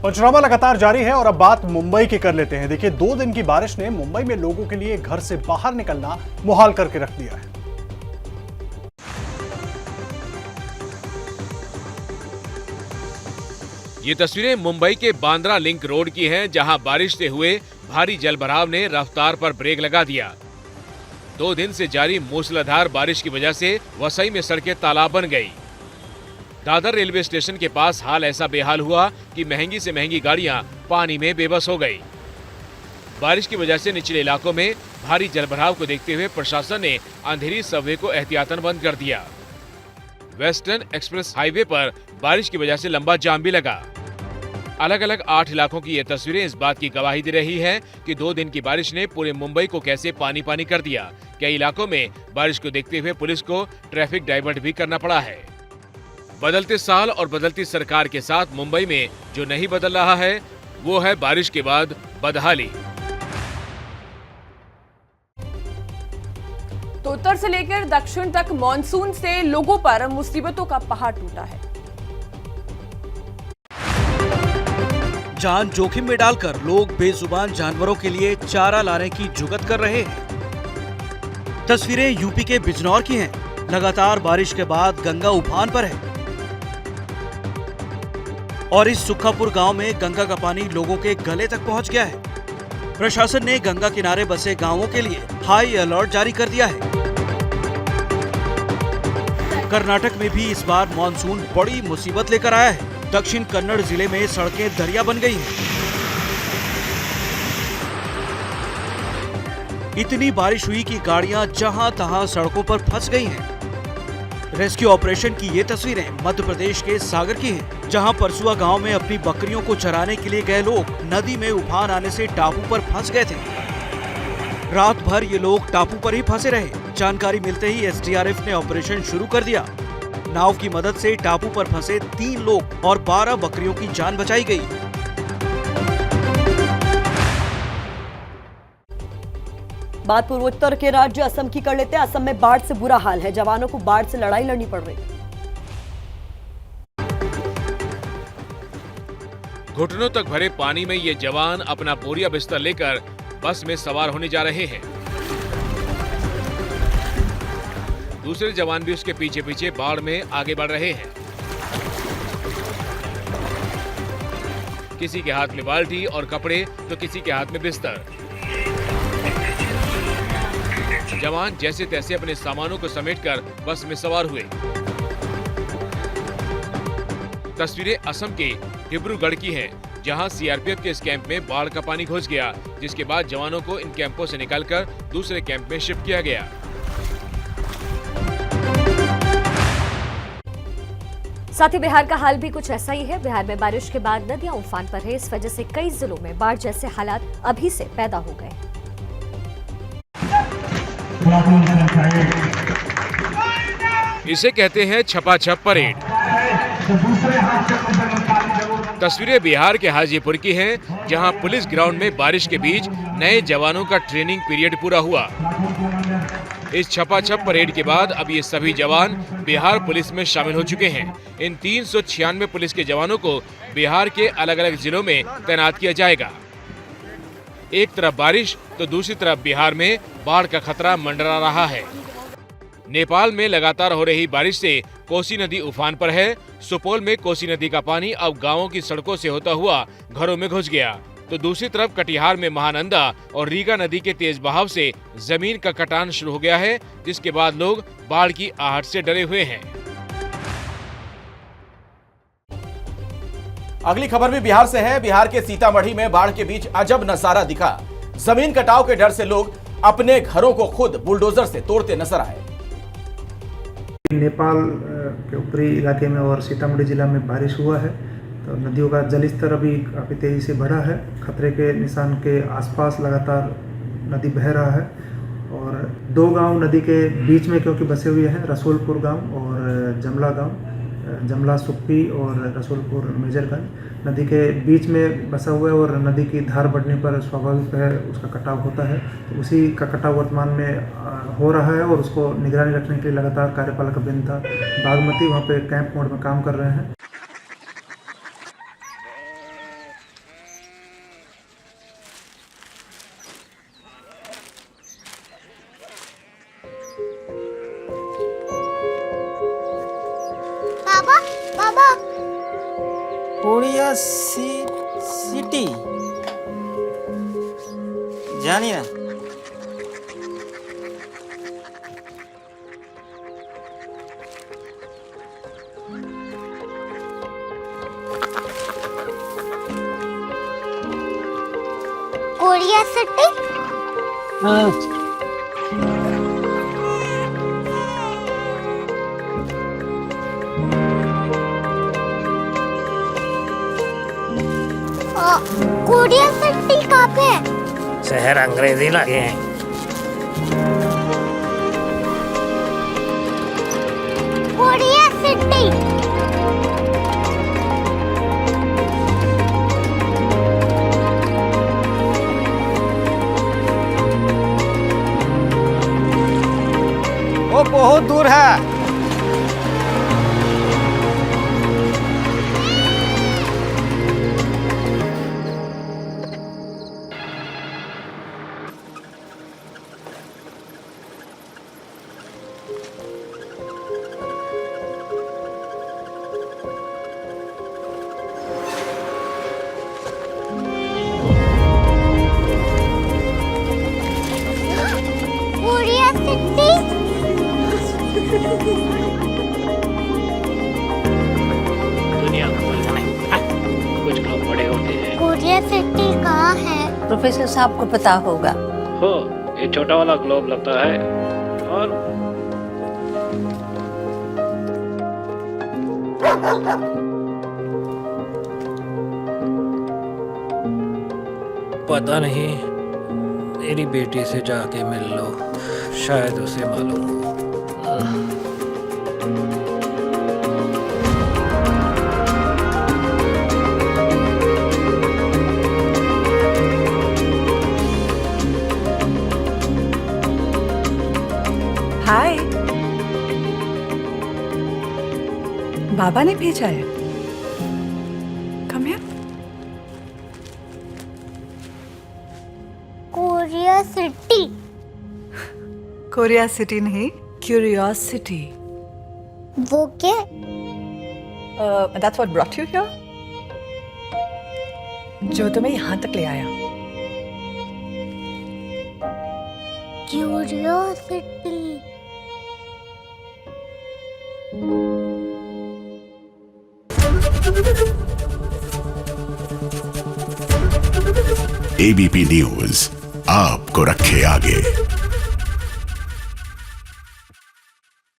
पंचनामा लगातार जारी है और अब बात मुंबई की कर लेते हैं। देखिए, 2 दिन की बारिश ने मुंबई में लोगों के लिए घर से बाहर निकलना मुहाल करके रख दिया है। ये तस्वीरें मुंबई के बांद्रा लिंक रोड की हैं, जहां बारिश से हुए भारी जलभराव ने रफ्तार पर ब्रेक लगा दिया। 2 दिन से जारी मूसलाधार बारिश की वजह से वसई में सड़कें तालाब बन गई। दादर रेलवे स्टेशन के पास हाल ऐसा बेहाल हुआ कि महंगी से महंगी गाड़ियां पानी में बेबस हो गई। बारिश की वजह से निचले इलाकों में भारी जलभराव को देखते हुए प्रशासन ने अंधेरी सबवे को एहतियातन बंद कर दिया। वेस्टर्न एक्सप्रेस हाईवे पर बारिश की वजह से लंबा जाम भी लगा। अलग अलग 8 इलाकों की ये तस्वीरें इस बात की गवाही दे रही है कि 2 दिन की बारिश ने पूरे मुंबई को कैसे पानी पानी कर दिया। कई इलाकों में बारिश को देखते हुए पुलिस को ट्रैफिक डाइवर्ट भी करना पड़ा है। बदलते साल और बदलती सरकार के साथ मुंबई में जो नहीं बदल रहा है वो है बारिश के बाद बदहाली। तो उत्तर से लेकर दक्षिण तक मॉनसून से लोगों पर मुसीबतों का पहाड़ टूटा है। जान जोखिम में डालकर लोग बेजुबान जानवरों के लिए चारा लाने की जुगत कर रहे हैं। तस्वीरें यूपी के बिजनौर की हैं। लगातार बारिश के बाद गंगा उफान पर है और इस सुखापुर गांव में गंगा का पानी लोगों के गले तक पहुंच गया है। प्रशासन ने गंगा किनारे बसे गांवों के लिए हाई अलर्ट जारी कर दिया है। कर्नाटक में भी इस बार मॉनसून बड़ी मुसीबत लेकर आया है। दक्षिण कन्नड़ जिले में सड़कें दरिया बन गई हैं। इतनी बारिश हुई कि गाड़ियां जहां तहां सड़कों पर फंस गई हैं। रेस्क्यू ऑपरेशन की ये तस्वीरें मध्य प्रदेश के सागर की हैं, जहां परसुआ गांव में अपनी बकरियों को चराने के लिए गए लोग नदी में उफान आने से टापू पर फंस गए थे। रात भर ये लोग टापू पर ही फंसे रहे। जानकारी मिलते ही एसडीआरएफ ने ऑपरेशन शुरू कर दिया। नाव की मदद से टापू पर फंसे 3 लोग और 12 बकरियों की जान बचाई गई। बात पूर्वोत्तर के राज्य असम की कर लेते हैं। असम में बाढ़ से बुरा हाल है। जवानों को बाढ़ से लड़ाई लड़नी पड़ रही है। घुटनों तक भरे पानी में ये जवान अपना बोरिया बिस्तर लेकर बस में सवार होने जा रहे हैं। दूसरे जवान भी उसके पीछे पीछे बाढ़ में आगे बढ़ रहे हैं। किसी के हाथ में बाल्टी और कपड़े तो किसी के हाथ में बिस्तर। जवान जैसे तैसे अपने सामानों को समेटकर बस में सवार हुए। तस्वीरें असम के डिब्रूगढ़ की हैं, जहां सीआरपीएफ के इस कैंप में बाढ़ का पानी घुस गया, जिसके बाद जवानों को इन कैंपों से निकालकर दूसरे कैंप में शिफ्ट किया गया। साथ ही बिहार का हाल भी कुछ ऐसा ही है। बिहार में बारिश के बाद नदियां उफान पर है। इस वजह से कई जिलों में बाढ़ जैसे हालात अभी से पैदा हो गए। इसे कहते हैं छपाछप परेड। तस्वीरें बिहार के हाजीपुर की हैं, जहां पुलिस ग्राउंड में बारिश के बीच नए जवानों का ट्रेनिंग पीरियड पूरा हुआ। इस छपाछप परेड के बाद अब ये सभी जवान बिहार पुलिस में शामिल हो चुके हैं। इन 396 पुलिस के जवानों को बिहार के अलग अलग जिलों में तैनात किया जाएगा। एक तरफ बारिश तो दूसरी तरफ बिहार में बाढ़ का खतरा मंडरा रहा है। नेपाल में लगातार हो रही बारिश से कोसी नदी उफान पर है। सुपौल में कोसी नदी का पानी अब गांवों की सड़कों से होता हुआ घरों में घुस गया, तो दूसरी तरफ कटिहार में महानंदा और रीगा नदी के तेज बहाव से जमीन का कटान शुरू हो गया है, जिसके बाद लोग बाढ़ की आहट से डरे हुए हैं। अगली खबर भी बिहार से है। बिहार के सीतामढ़ी में बाढ़ के बीच अजब नजारा दिखा। जमीन कटाव के डर से लोग अपने घरों को खुद बुलडोजर से तोड़ते नजर आए। नेपाल के ऊपरी इलाके में और सीतामढ़ी जिला में बारिश हुआ है, तो नदियों का जलस्तर अभी काफ़ी तेज़ी से बढ़ा है। खतरे के निशान के आसपास लगातार नदी बह रहा है और 2 गांव नदी के बीच में क्योंकि बसे हुए हैं, रसूलपुर गांव और जमला गांव, जमला सुप्पी और रसूलपुर मेजरगंज नदी के बीच में बसा हुआ है और नदी की धार बढ़ने पर स्वाभाविक है उसका कटाव होता है। तो उसी का कटाव वर्तमान में हो रहा है और उसको निगरानी रखने के लिए लगातार कार्यपालक अभियंता बागमती वहाँ पे कैंप मोड में काम कर रहे हैं। बाबा बाबा कोरिया सिटी জানি না कोरिया सिटी कोरिया सिटी कहाँ पे है? शहर अंग्रेजी लगे हैं कोरिया सिटी वो बहुत दूर है कोरिया सिटी दुनिया को बोलना नहीं कुछ लोग बड़े होते हैं कोरिया सिटी कहाँ है? प्रोफेसर साहब को पता होगा। हो ये छोटा वाला ग्लोब लगता है और पता नहीं मेरी बेटी से जाके मिल लो शायद उसे मालूम हो हाय, बाबा ने भेजा है। Come here. Korea city Korea city नहीं, क्यूरियोसिटी। वो क्या? That's what brought you here? जो तुम्हें यहाँ तक ले आया। क्यूरियोसिटी एबीपी न्यूज आपको रखे आगे।